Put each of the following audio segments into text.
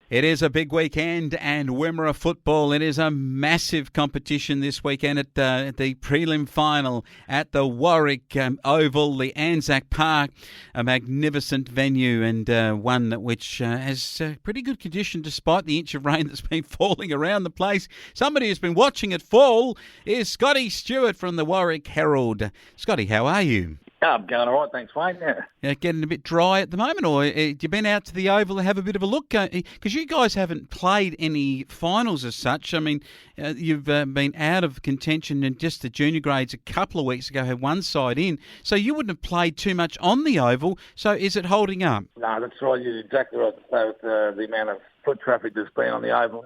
It is a big weekend and Wimmera football. It is a massive competition this weekend at the prelim final at the Warwick Oval, the Anzac Park, a magnificent venue and one which has pretty good condition despite the inch of rain that's been falling around the place. Somebody who's been watching it fall is Scotty Stewart from the Warwick Herald. Scotty, how are you? I'm going all right, thanks, Wayne. Yeah. Getting a bit dry at the moment, or have you been out to the Oval to have a bit of a look? Because you guys haven't played any finals as such. I mean, you've been out of contention in just the junior grades a couple of weeks ago, had one side in. So you wouldn't have played too much on the Oval. So is it holding up? No, that's right. You're exactly right to say with the amount of foot traffic that's been on the Oval.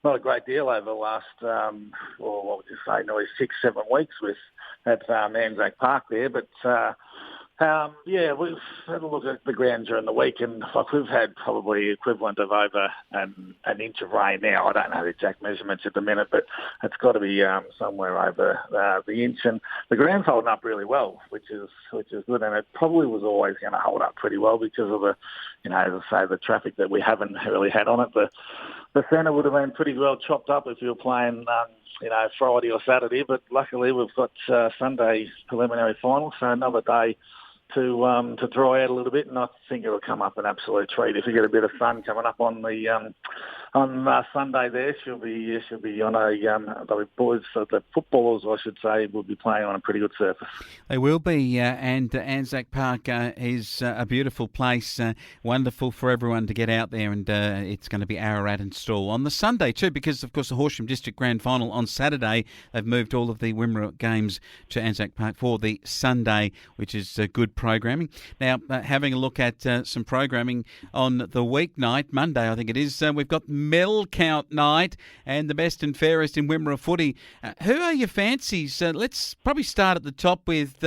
Not a great deal over the last, what would you say, nearly 6-7 weeks at Anzac Park there. But we've had a look at the ground during the week, and we've had probably equivalent of over an inch of rain now. I don't know the exact measurements at the minute, but it's got to be somewhere over the inch. And the ground's holding up really well, which is good. And it probably was always going to hold up pretty well because of the, as I say, the traffic that we haven't really had on it. The centre would have been pretty well chopped up if you were playing Friday or Saturday, but luckily we've got Sunday's preliminary final, so another day to dry out a little bit, and I think it'll come up an absolute treat. If you get a bit of sun coming up on the Sunday there, she'll be on the boys, the footballers, I should say, will be playing on a pretty good surface. They will be, and Anzac Park is a beautiful place, wonderful for everyone to get out there, and it's going to be Ararat and Stawell on the Sunday too, because of course the Horsham District Grand Final on Saturday. They've moved all of the Wimmera games to Anzac Park for the Sunday, which is good programming. Now, having a look at some programming on the weeknight, Monday I think it is, we've got medal count night and the best and fairest in Wimmera footy. Who are your fancies? Let's probably start at the top with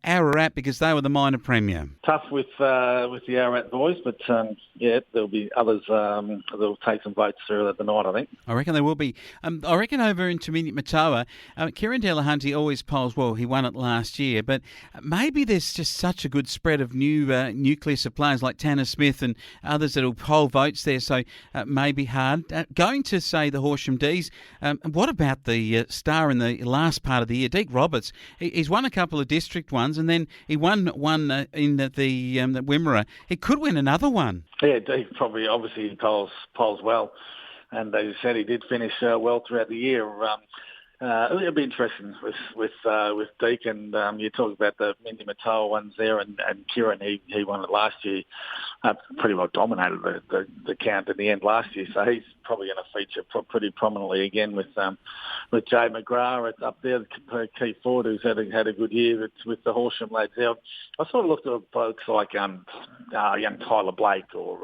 Ararat, because they were the minor premier. Tough with the Ararat boys, but there'll be others that'll take some votes through the night, I think. I reckon there will be. I reckon over in Intermediate Matawa, Kieran Delahunty always polls well. He won it last year, but maybe there's just such a good spread of new nucleus of players like Tanner Smith and others that will poll votes there, so maybe hard. Going to, say, the Horsham D's, what about the star in the last part of the year, Deke Roberts? He's won a couple of district ones, and then he won one in the Wimmera. He could win another one. Yeah, Deke probably obviously polls well, and as you said, he did finish well throughout the year. It'll be interesting with Deke, and you talk about the Mindy Matawa ones there, and Kieran, he won it last year, pretty well dominated the count at the end last year, so he's probably going to feature pretty prominently again with Jay McGrath up there, the key forward who's had a good year with the Horsham lads there. I sort of looked at folks like young Tyler Blake or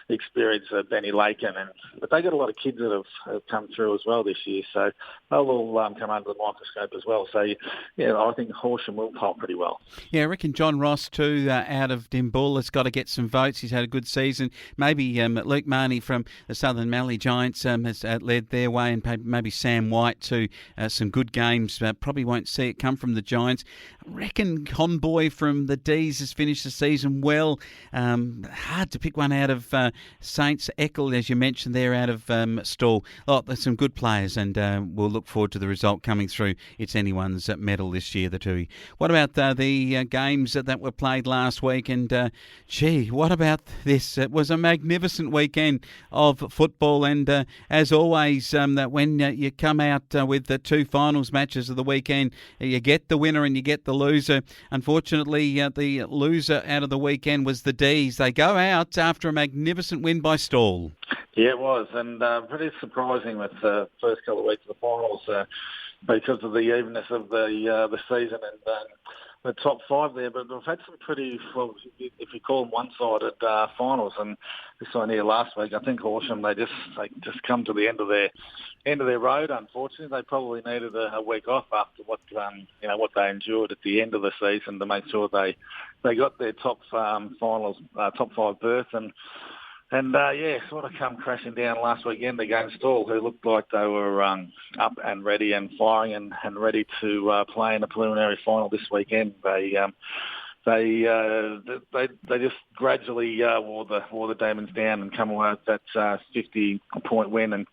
experienced Benny Lakin, but they got a lot of kids that have come through as well this year, so they'll all come under the microscope as well. So, I think Horsham will poll pretty well. Yeah, I reckon John Ross too, out of Dimbull, has got to get some votes. He's had a good season. Maybe Luke Marnie from the Southern Mallee Giants has led their way, and maybe Sam White too. Some good games. Probably won't see it come from the Giants. I reckon Conboy from the D's has finished the season well. Hard to pick one out of Saints. Eckel, as you mentioned there, out of Stawell. There's some good players, and we'll look forward to the result coming through. It's anyone's medal this year, the two. What about the games that were played last week? And what about this? It was a magnificent weekend of football, and as always, that when you come out with the two finals matches of the weekend, you get the winner and you get the loser. Unfortunately, the loser out of the weekend was the D's. They go out after a magnificent win by Stawell. Yeah, it was, and pretty surprising with the first couple of weeks of the finals because of the evenness of the season and the top five there. But we've had some pretty, well, if you call them one-sided finals, and this one here last week, I think Horsham, they just come to the end of their road. Unfortunately, they probably needed a week off after what they endured at the end of the season to make sure they got their top five berth and sort of come crashing down last weekend against Stawell, who looked like they were up and ready and firing and ready to play in the preliminary final this weekend. They they just gradually wore the Demons down and come away with that 50-point win. And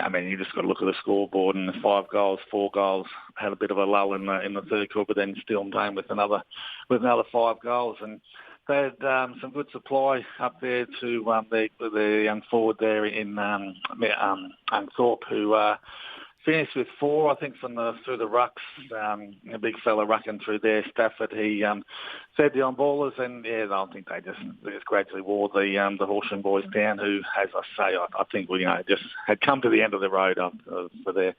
I mean, you just got to look at the scoreboard and 5 goals, 4 goals. Had a bit of a lull in the third quarter, but then still came with another 5 goals. And they had some good supply up there to the young forward there in Thorpe, who finished with 4, I think, through the rucks. A big fella rucking through there, Stafford. He fed the on-ballers, and I think they just gradually wore the Horsham boys down, who, as I say, I think just had come to the end of the road for their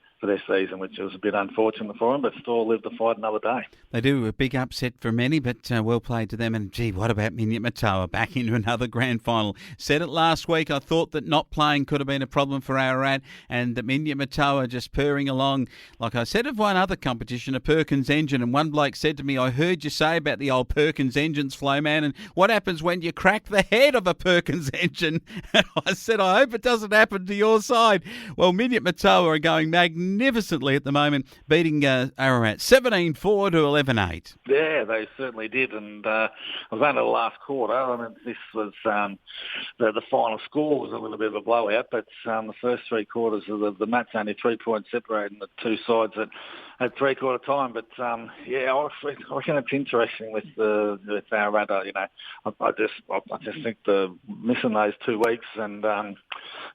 season, which was a bit unfortunate for them, but still lived to fight another day. They do a big upset for many, but well played to them. And gee, what about Minyat Matawa back into another grand final? Said it last week. I thought that not playing could have been a problem for Ararat, and that Minyat Matawa just purring along. Like I said of one other competition, a Perkins engine, and one bloke said to me, "I heard you say about the old Perkins engines, Flowman, and what happens when you crack the head of a Perkins engine?" And I said, "I hope it doesn't happen to your side." Well, Minyat Matawa are going magnificently at the moment, beating Ararat 17-4 to 11-8. Yeah, they certainly did, and it was only the last quarter. I mean, this was the final score was a little bit of a blowout, but the first 3 quarters of the match, only 3 points separating the two sides at 3-quarter time. But I reckon it's interesting with Ararat. I just think the missing those 2 weeks and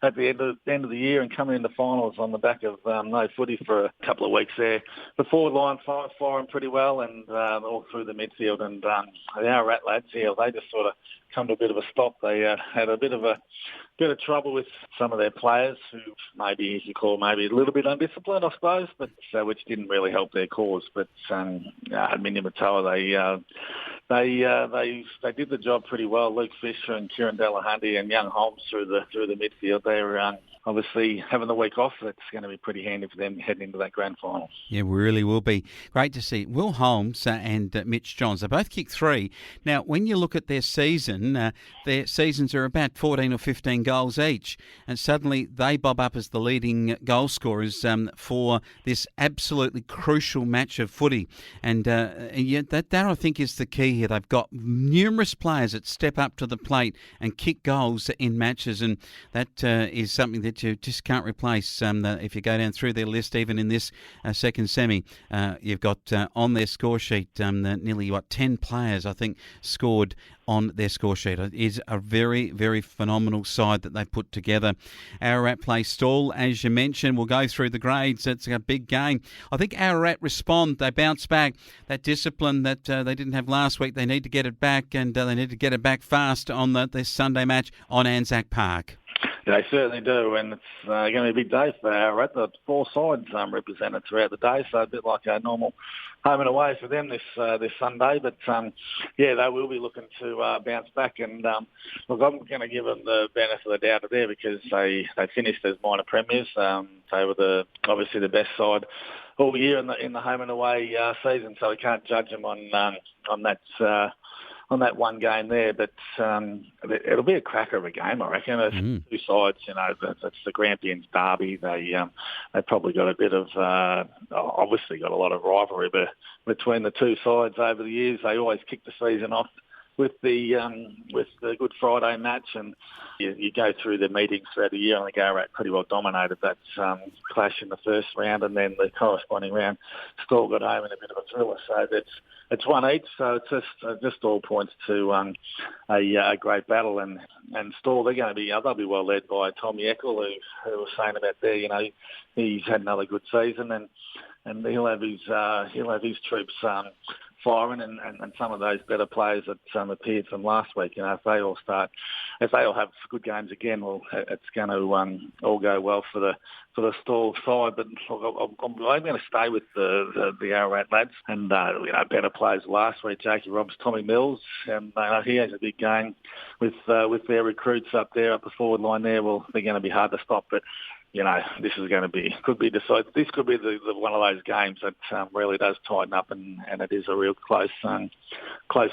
at the end of the year and coming into finals on the back of no footy for a couple of weeks there. The forward line firing pretty well and all through the midfield. And the Ararat lads, they just sort of come to a bit of a stop. They had a bit of trouble with some of their players who maybe, as you call, maybe a little bit undisciplined, I suppose, but which didn't really help their cause. But Minyat Matawa, they did the job pretty well. Luke Fisher and Kieran Delahunty and Young Holmes through the midfield. They're obviously having the week off. That's going to be pretty handy for them heading into that grand final. Yeah, really will be. Great to see. Will Holmes and Mitch Johns, they both kicked 3. Now, when you look at their seasons are about 14 or 15 goals each, and suddenly they bob up as the leading goal scorers for this absolutely crucial match of footy. And that I think is the key here. They've got numerous players that step up to the plate and kick goals in matches, and that is something that you just can't replace. If you go down through their list, even in this second semi, you've got on their score sheet nearly 10 players, I think, scored on their score sheet. It is a very, very phenomenal side that they put together. Ararat play Stall, as you mentioned. We'll go through the grades. It's a big game. I think Ararat respond. They bounce back. That discipline that they didn't have last week, they need to get it back, and they need to get it back fast on this Sunday match on Anzac Park. Yeah, they certainly do, and it's going to be a big day for Ararat. The 4 sides represented throughout the day, so a bit like a normal home and away for them this Sunday. But they will be looking to bounce back. And look, I'm going to give them the benefit of the doubt there because they finished as minor premiers. They were obviously the best side all year in the home and away season, so we can't judge them on that one game there, but it'll be a cracker of a game, I reckon. It's 2 sides, it's the Grampians derby. They've probably got a bit of, obviously got a lot of rivalry between the 2 sides over the years. They always kick the season off with the Good Friday match, and you go through the meetings throughout the year, and the Ararat pretty well dominated that clash in the first round, and then the corresponding round still got home in a bit of a thriller. So it's 1 each, so it's just all points to a great battle. And Stall, they'll be well led by Tom Yeckel, who was saying about there, he's had another good season, and he'll have his troops firing, and some of those better players that appeared from last week. If they all have good games again, well, it's going to all go well for the Stall side. But I'm going to stay with the Ararat lads, and better players last week. Jakey Robbs, Tommy Mills, and he has a big game with their recruits up the forward line there. Well, they're going to be hard to stop, but this is going to could be decided. This could be the one of those games that really does tighten up, and it is a real close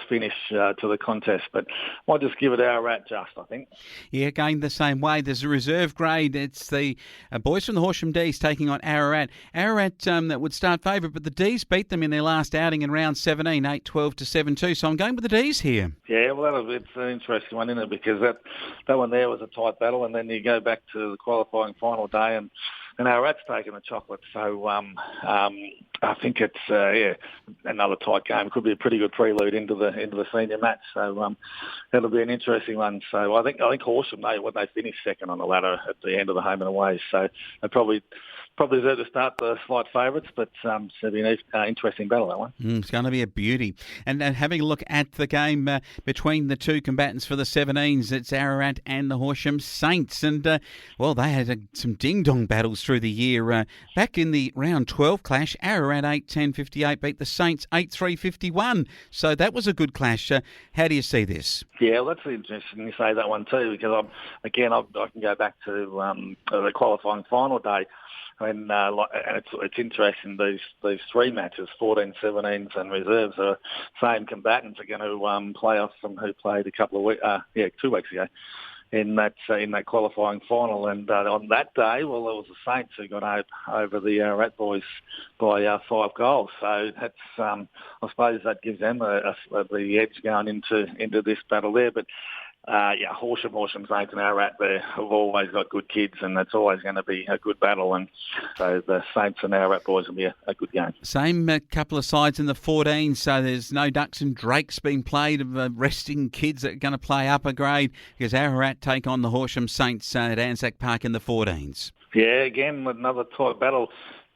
finish to the contest. But might just give it Ararat I think. Yeah, going the same way. There's a reserve grade. It's the boys from the Horsham D's taking on Ararat. Ararat that would start favourite, but the D's beat them in their last outing in round 17, 8-12 to 7-2. So I'm going with the D's here. Yeah, well, it's an interesting one, isn't it? Because that one there was a tight battle, and then you go back to the qualifying final day, and Ararat's taken the chocolate. So I think it's another tight game. It could be a pretty good prelude into the senior match. So that'll be an interesting one. So I think Horsham, when they finish second on the ladder at the end of the home and away, so they probably deserve to start the slight favourites, but it'll be an interesting battle, that one. It's going to be a beauty. And having a look at the game between the two combatants for the 17s, it's Ararat and the Horsham Saints. And, they had some ding-dong battles through the year. Back in the round 12 clash, Ararat 8-10-58 beat the Saints 8-3-51. So that was a good clash. How do you see this? Yeah, well, that's interesting you say that one too, because I can go back to the qualifying final day. And it's interesting, these three matches, 14, 17s and reserves, are same combatants are going to play off from who played 2 weeks ago in that qualifying final. And on that day, well, it was the Saints who got over the Rat Boys by 5 goals. So that's I suppose that gives them the edge going into this battle there. But Horsham Saints and Ararat there have always got good kids, and that's always going to be a good battle. And so the Saints and Ararat boys will be a good game. Same couple of sides in the 14, so there's no ducks and drakes being played of resting kids that are going to play upper grade, because Ararat take on the Horsham Saints at Anzac Park in the 14s. Yeah, again, another tight battle.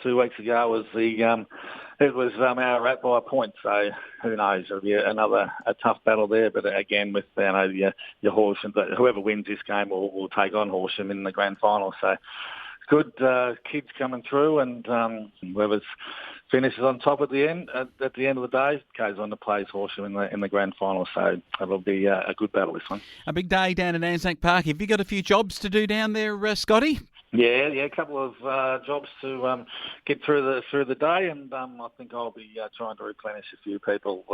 2 weeks ago was it was Ararat by a point, so who knows? It'll be a tough battle there. But again, with your Horsham, whoever wins this game will take on Horsham in the grand final. So good kids coming through, and whoever finishes on top at the end of the day goes on to play Horsham in the grand final. So it'll be a good battle, this one. A big day down at Anzac Park. Have you got a few jobs to do down there, Scotty? Yeah, a couple of jobs to get through the day, and I think I'll be trying to replenish a few people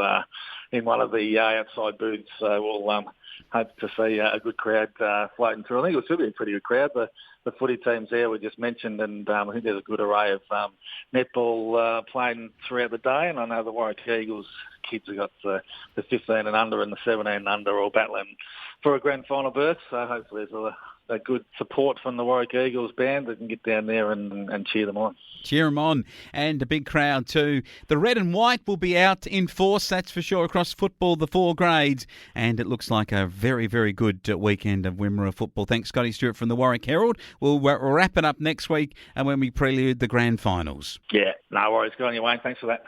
in one of the outside booths. So we'll hope to see a good crowd floating through. I think it should be a pretty good crowd. The footy teams there we just mentioned, and I think there's a good array of netball playing throughout the day. And I know the Warwick Eagles kids have got the 15 and under and the 17 and under all battling for a grand final berth. So hopefully there's a good support from the Warwick Eagles band that can get down there and cheer them on. Cheer them on, and a big crowd too. The red and white will be out in force, that's for sure, across football, the 4 grades, and it looks like a very, very good weekend of Wimmera football. Thanks, Scotty Stewart from the Warwick Herald. We'll wrap it up next week and when we prelude the grand finals. Yeah, no worries. Good on you, Wayne. Thanks for that.